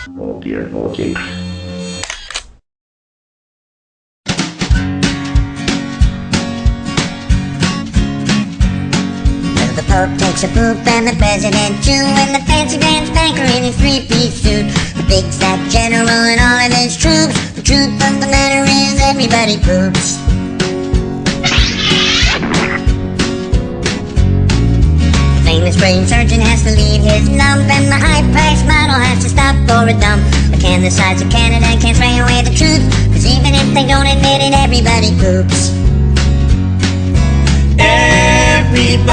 Oh dear, okay. The Pope takes a poop and the President too, and the fancy pants banker in his three-piece suit, the big fat general and all of his troops. The truth of the matter is everybody poops. The famous brain surgeon has to leave his lump, and the high-priced model has to stop for a dump. But can the sides of Canada can't spray away the truth, cause even if they don't admit it, everybody poops. Everybody